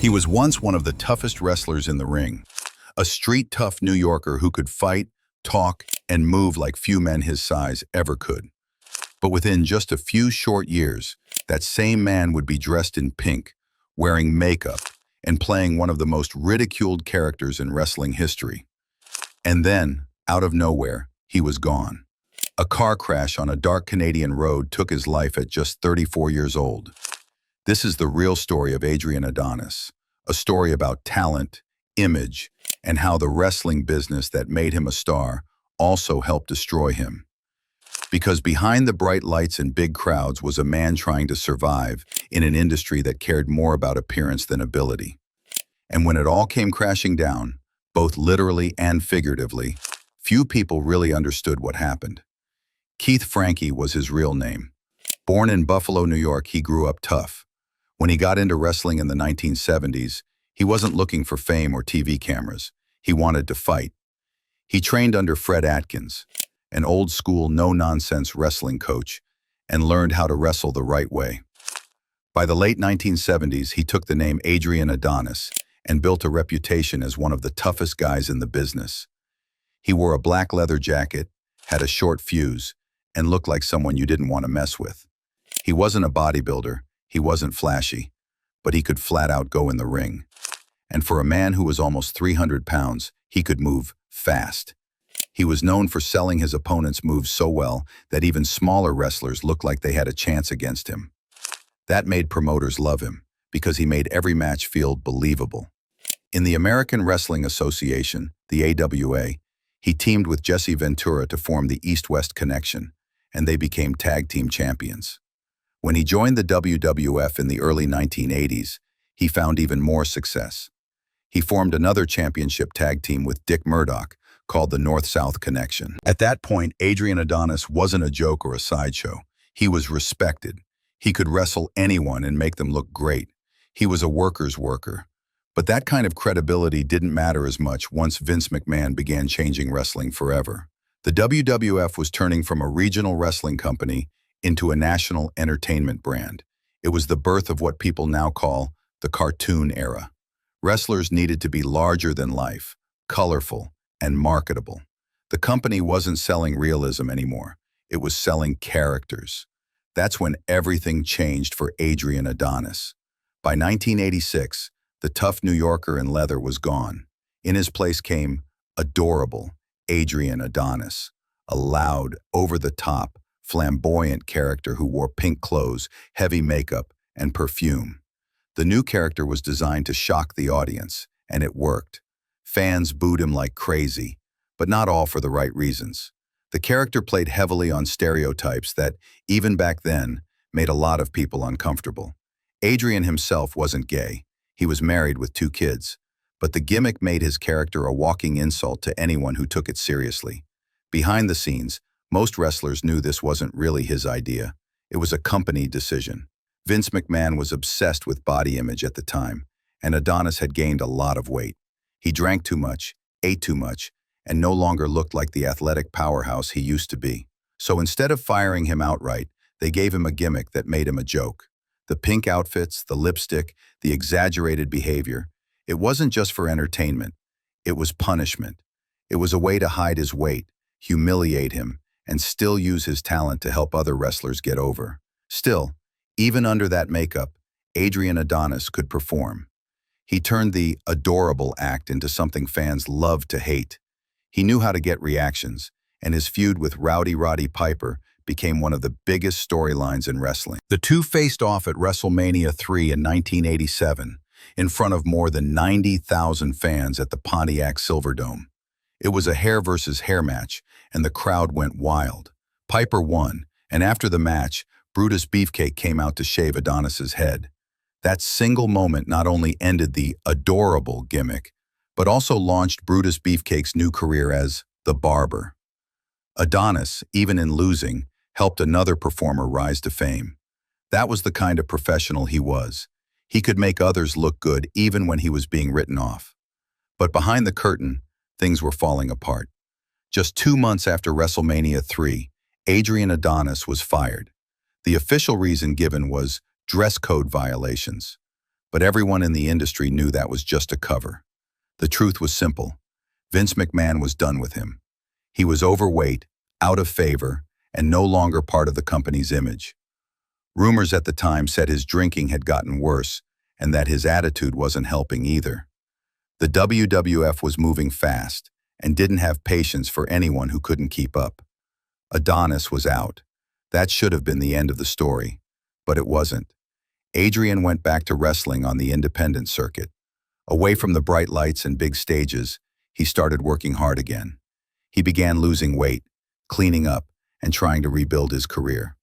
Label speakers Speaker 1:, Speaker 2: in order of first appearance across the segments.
Speaker 1: He was once one of the toughest wrestlers in the ring, a street-tough New Yorker who could fight, talk, and move like few men his size ever could. But within just a few short years, that same man would be dressed in pink, wearing makeup, and playing one of the most ridiculed characters in wrestling history. And then, out of nowhere, he was gone. A car crash on a dark Canadian road took his life at just 34 years old. This is the real story of Adrien Adonis, a story about talent, image, and how the wrestling business that made him a star also helped destroy him. Because behind the bright lights and big crowds was a man trying to survive in an industry that cared more about appearance than ability. And when it all came crashing down, both literally and figuratively, few people really understood what happened. Keith Frankie was his real name. Born in Buffalo, New York, he grew up tough. When he got into wrestling in the 1970s, he wasn't looking for fame or TV cameras. He wanted to fight. He trained under Fred Atkins, an old-school, no-nonsense wrestling coach, and learned how to wrestle the right way. By the late 1970s, he took the name Adrien Adonis and built a reputation as one of the toughest guys in the business. He wore a black leather jacket, had a short fuse, and looked like someone you didn't want to mess with. He wasn't a bodybuilder, he wasn't flashy, but he could flat out go in the ring. And for a man who was almost 300 pounds, he could move fast. He was known for selling his opponent's moves so well that even smaller wrestlers looked like they had a chance against him. That made promoters love him, because he made every match feel believable. In the American Wrestling Association, the AWA, he teamed with Jesse Ventura to form the East-West Connection, and they became tag team champions. When he joined the WWF in the early 1980s, he found even more success. He formed another championship tag team with Dick Murdoch, called the North-South Connection. At that point, Adrien Adonis wasn't a joke or a sideshow. He was respected. He could wrestle anyone and make them look great. He was a worker's worker. But that kind of credibility didn't matter as much once Vince McMahon began changing wrestling forever. The WWF was turning from a regional wrestling company into a national entertainment brand. It was the birth of what people now call the cartoon era. Wrestlers needed to be larger than life, colorful, and marketable. The company wasn't selling realism anymore. It was selling characters. That's when everything changed for Adrien Adonis. By 1986, the tough New Yorker in leather was gone. In his place came adorable Adrien Adonis, a loud, over-the-top, flamboyant character who wore pink clothes, heavy makeup, and perfume. The new character was designed to shock the audience, and it worked. Fans booed him like crazy, but not all for the right reasons. The character played heavily on stereotypes that, even back then, made a lot of people uncomfortable. Adrien himself wasn't gay. He was married with 2 kids, but the gimmick made his character a walking insult to anyone who took it seriously. Behind the scenes, most wrestlers knew this wasn't really his idea. It was a company decision. Vince McMahon was obsessed with body image at the time, and Adonis had gained a lot of weight. He drank too much, ate too much, and no longer looked like the athletic powerhouse he used to be. So instead of firing him outright, they gave him a gimmick that made him a joke. The pink outfits, the lipstick, the exaggerated behavior. It wasn't just for entertainment. It was punishment. It was a way to hide his weight, humiliate him, and still use his talent to help other wrestlers get over. Still, even under that makeup, Adrien Adonis could perform. He turned the adorable act into something fans loved to hate. He knew how to get reactions, and his feud with Rowdy Roddy Piper became one of the biggest storylines in wrestling. The two faced off at WrestleMania 3 in 1987, in front of more than 90,000 fans at the Pontiac Silverdome. It was a hair versus hair match, and the crowd went wild. Piper won, and after the match, Brutus Beefcake came out to shave Adonis's head. That single moment not only ended the adorable gimmick, but also launched Brutus Beefcake's new career as the Barber. Adonis, even in losing, helped another performer rise to fame. That was the kind of professional he was. He could make others look good even when he was being written off. But behind the curtain, things were falling apart. Just 2 months after WrestleMania 3, Adrien Adonis was fired. The official reason given was dress code violations. But everyone in the industry knew that was just a cover. The truth was simple. Vince McMahon was done with him. He was overweight, out of favor, and no longer part of the company's image. Rumors at the time said his drinking had gotten worse and that his attitude wasn't helping either. The WWF was moving fast and didn't have patience for anyone who couldn't keep up. Adonis was out. That should have been the end of the story, but it wasn't. Adrian went back to wrestling on the independent circuit. Away from the bright lights and big stages, he started working hard again. He began losing weight, cleaning up, and trying to rebuild his career.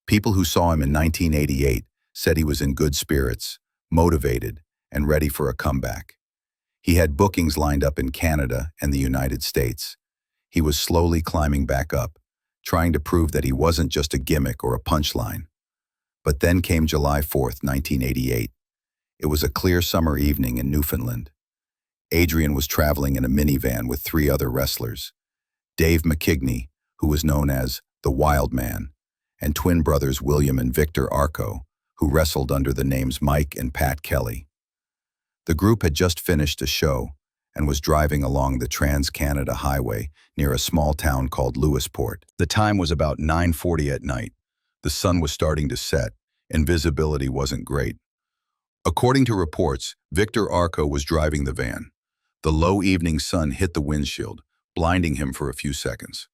Speaker 1: People who saw him in 1988 said he was in good spirits, motivated, and ready for a comeback. He had bookings lined up in Canada and the United States. He was slowly climbing back up, trying to prove that he wasn't just a gimmick or a punchline. But then came July 4th, 1988. It was a clear summer evening in Newfoundland. Adrian was traveling in a minivan with 3 other wrestlers. Dave McKigney, who was known as the Wild Man, and twin brothers William and Victor Arco, who wrestled under the names Mike and Pat Kelly. The group had just finished a show and was driving along the Trans-Canada Highway near a small town called Lewisport. The time was about 9:40 at night. The sun was starting to set, and visibility wasn't great. According to reports, Victor Arco was driving the van. The low evening sun hit the windshield, blinding him for a few seconds.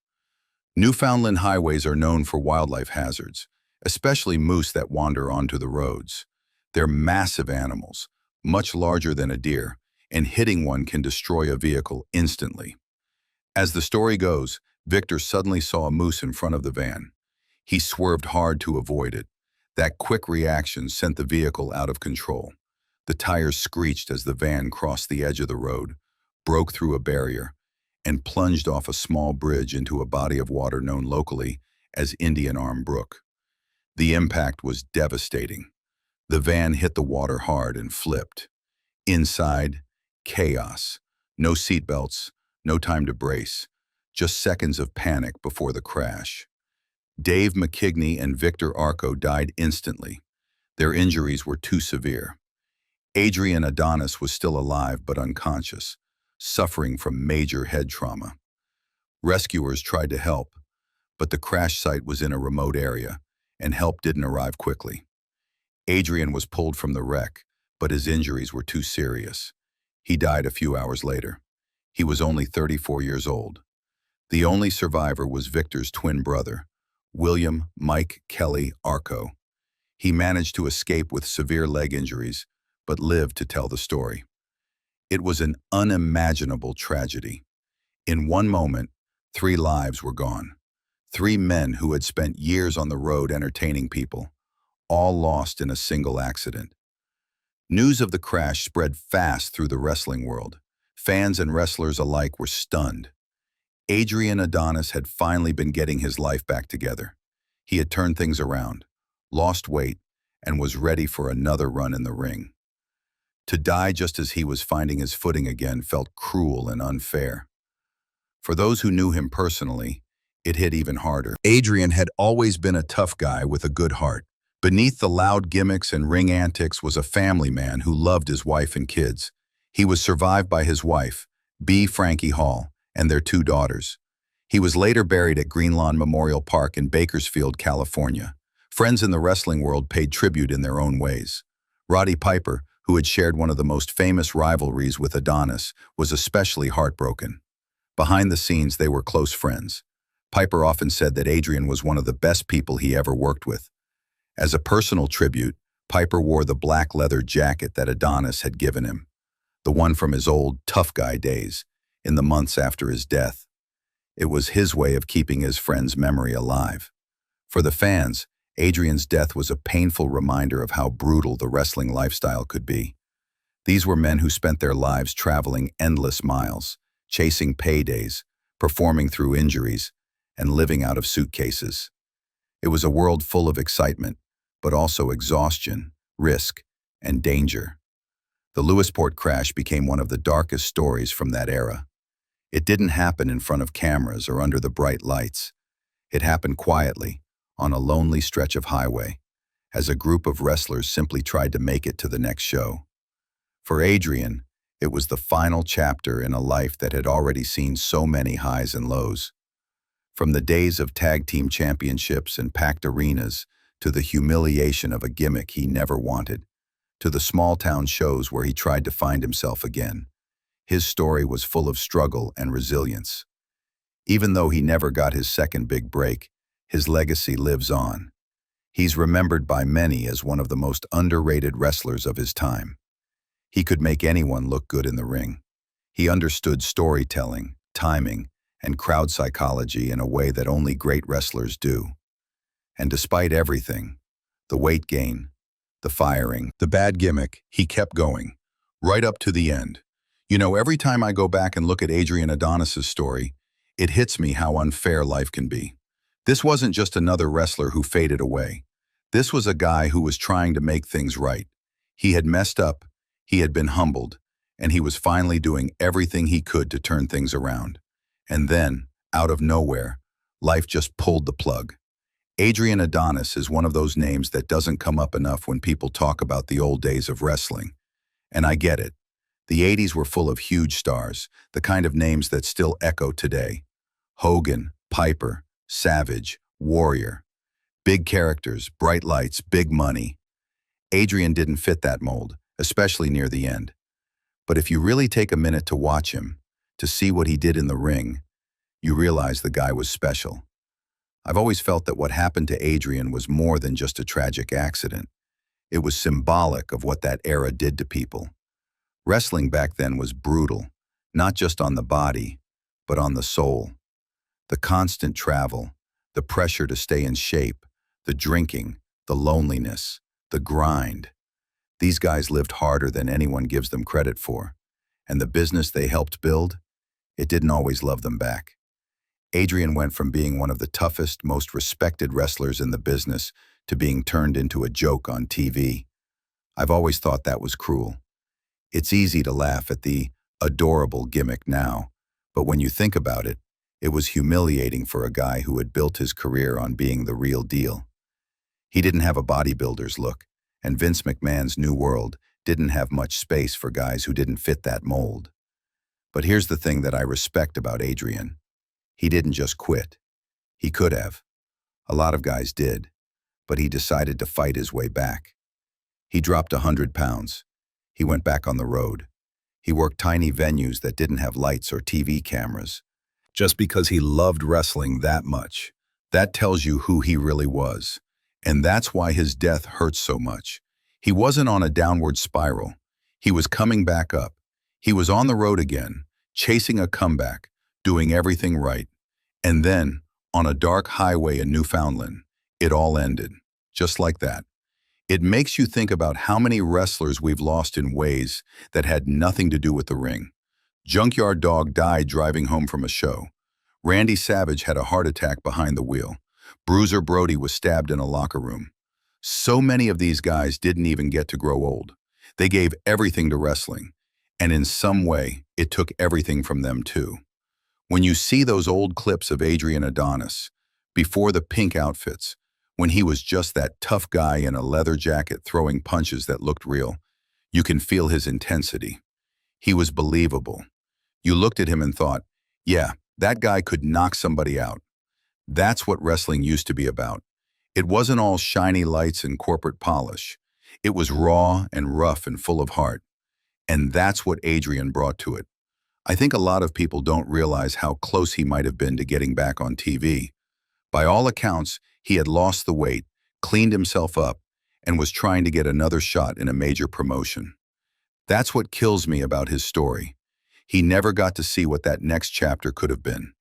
Speaker 1: Newfoundland highways are known for wildlife hazards, especially moose that wander onto the roads. They're massive animals, much larger than a deer, and hitting one can destroy a vehicle instantly. As the story goes, Victor suddenly saw a moose in front of the van. He swerved hard to avoid it. That quick reaction sent the vehicle out of control. The tires screeched as the van crossed the edge of the road, broke through a barrier, and plunged off a small bridge into a body of water known locally as Indian Arm Brook. The impact was devastating. The van hit the water hard and flipped. Inside, chaos. No seatbelts, no time to brace. Just seconds of panic before the crash. Dave McKigney and Victor Arco died instantly. Their injuries were too severe. Adrien Adonis was still alive but unconscious, suffering from major head trauma. Rescuers tried to help, but the crash site was in a remote area, and help didn't arrive quickly. Adrian was pulled from the wreck, but his injuries were too serious. He died a few hours later. He was only 34 years old. The only survivor was Victor's twin brother, William Mike Kelly Arco. He managed to escape with severe leg injuries, but lived to tell the story. It was an unimaginable tragedy. In one moment, 3 lives were gone. 3 men who had spent years on the road entertaining people, all lost in a single accident. News of the crash spread fast through the wrestling world. Fans and wrestlers alike were stunned. Adrien Adonis had finally been getting his life back together. He had turned things around, lost weight, and was ready for another run in the ring. To die just as he was finding his footing again felt cruel and unfair. For those who knew him personally, it hit even harder. Adrian had always been a tough guy with a good heart. Beneath the loud gimmicks and ring antics was a family man who loved his wife and kids. He was survived by his wife, B. Frankie Hall, and their 2 daughters. He was later buried at Greenlawn Memorial Park in Bakersfield, California. Friends in the wrestling world paid tribute in their own ways. Roddy Piper, who had shared one of the most famous rivalries with Adonis, was especially heartbroken. Behind the scenes, they were close friends. Piper often said that Adrian was one of the best people he ever worked with. As a personal tribute, Piper wore the black leather jacket that Adonis had given him, the one from his old tough guy days, in the months after his death. It was his way of keeping his friend's memory alive. For the fans, Adrian's death was a painful reminder of how brutal the wrestling lifestyle could be. These were men who spent their lives traveling endless miles, chasing paydays, performing through injuries, and living out of suitcases. It was a world full of excitement, but also exhaustion, risk, and danger. The Lewisport crash became one of the darkest stories from that era. It didn't happen in front of cameras or under the bright lights. It happened quietly, on a lonely stretch of highway. as a group of wrestlers simply tried to make it to the next show. For Adrian, it was the final chapter in a life that had already seen so many highs and lows. From the days of tag team championships and packed arenas, to the humiliation of a gimmick he never wanted, to the small-town shows where he tried to find himself again. His story was full of struggle and resilience. Even though he never got his second big break, his legacy lives on. He's remembered by many as one of the most underrated wrestlers of his time. He could make anyone look good in the ring. He understood storytelling, timing, and crowd psychology in a way that only great wrestlers do. And despite everything, the weight gain, the firing, the bad gimmick, he kept going, right up to the end. You know, every time I go back and look at Adrien Adonis' story, it hits me how unfair life can be. This wasn't just another wrestler who faded away. This was a guy who was trying to make things right. He had messed up, he had been humbled, and he was finally doing everything he could to turn things around. And then, out of nowhere, life just pulled the plug. Adrien Adonis is one of those names that doesn't come up enough when people talk about the old days of wrestling. And I get it. The 80s were full of huge stars, the kind of names that still echo today. Hogan, Piper, Savage, Warrior. Big characters, bright lights, big money. Adrian didn't fit that mold, especially near the end. But if you really take a minute to watch him, to see what he did in the ring, you realize the guy was special. I've always felt that what happened to Adrian was more than just a tragic accident. It was symbolic of what that era did to people. Wrestling back then was brutal, not just on the body, but on the soul. The constant travel, the pressure to stay in shape, the drinking, the loneliness, the grind. These guys lived harder than anyone gives them credit for, and the business they helped build, it didn't always love them back. Adrian went from being one of the toughest, most respected wrestlers in the business to being turned into a joke on TV. I've always thought that was cruel. It's easy to laugh at the adorable gimmick now, but when you think about it, it was humiliating for a guy who had built his career on being the real deal. He didn't have a bodybuilder's look, and Vince McMahon's new world didn't have much space for guys who didn't fit that mold. But here's the thing that I respect about Adrian. He didn't just quit. He could have. A lot of guys did, but he decided to fight his way back. He dropped 100 pounds. He went back on the road. He worked tiny venues that didn't have lights or TV cameras. Just because he loved wrestling that much, that tells you who he really was. And that's why his death hurts so much. He wasn't on a downward spiral. He was coming back up. He was on the road again, chasing a comeback, doing everything right. And then, on a dark highway in Newfoundland, it all ended, just like that. It makes you think about how many wrestlers we've lost in ways that had nothing to do with the ring. Junkyard Dog died driving home from a show. Randy Savage had a heart attack behind the wheel. Bruiser Brody was stabbed in a locker room. So many of these guys didn't even get to grow old. They gave everything to wrestling, and in some way, it took everything from them too. When you see those old clips of Adrien Adonis, before the pink outfits, when he was just that tough guy in a leather jacket throwing punches that looked real, you can feel his intensity. He was believable. You looked at him and thought, yeah, that guy could knock somebody out. That's what wrestling used to be about. It wasn't all shiny lights and corporate polish. It was raw and rough and full of heart. And that's what Adrian brought to it. I think a lot of people don't realize how close he might have been to getting back on TV. By all accounts, he had lost the weight, cleaned himself up, and was trying to get another shot in a major promotion. That's what kills me about his story. He never got to see what that next chapter could have been.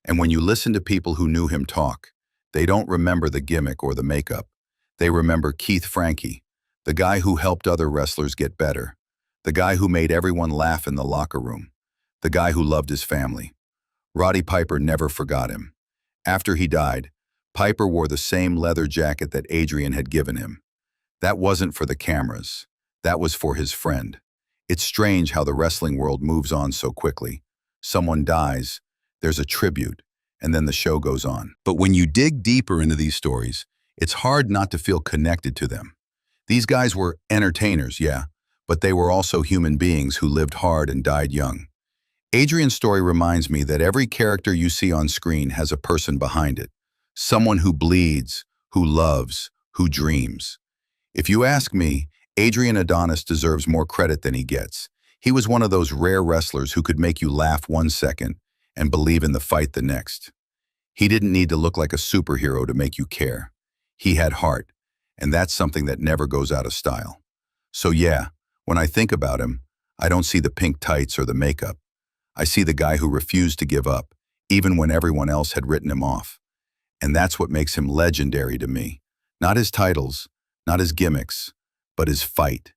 Speaker 1: And when you listen to people who knew him talk, they don't remember the gimmick or the makeup. They remember Keith Frankie, the guy who helped other wrestlers get better, the guy who made everyone laugh in the locker room, the guy who loved his family. Roddy Piper never forgot him. After he died, Piper wore the same leather jacket that Adrian had given him. That wasn't for the cameras. That was for his friend. It's strange how the wrestling world moves on so quickly. Someone dies, there's a tribute, and then the show goes on. But when you dig deeper into these stories, It's hard not to feel connected to them. These guys were entertainers, yeah, but they were also human beings who lived hard and died young. Adrian's story reminds me that every character you see on screen has a person behind it. Someone who bleeds, who loves, who dreams. If you ask me, Adrien Adonis deserves more credit than he gets. He was one of those rare wrestlers who could make you laugh 1 second and believe in the fight the next. He didn't need to look like a superhero to make you care. He had heart, and that's something that never goes out of style. So yeah, when I think about him, I don't see the pink tights or the makeup. I see the guy who refused to give up, even when everyone else had written him off. And that's what makes him legendary to me. Not his titles, not his gimmicks, but his fight.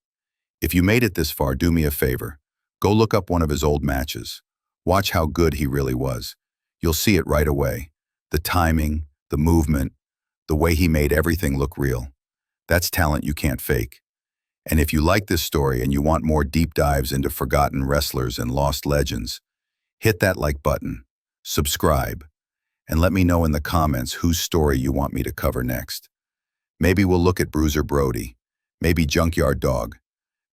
Speaker 1: If you made it this far, do me a favor. Go look up one of his old matches. Watch how good he really was. You'll see it right away. The timing, the movement, the way he made everything look real. That's talent you can't fake. And if you like this story and you want more deep dives into forgotten wrestlers and lost legends, hit that like button, subscribe, and let me know in the comments whose story you want me to cover next. Maybe we'll look at Bruiser Brody, maybe Junkyard Dog,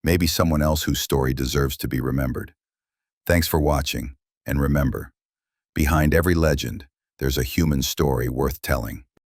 Speaker 1: maybe someone else whose story deserves to be remembered. Thanks for watching, and remember, behind every legend, there's a human story worth telling.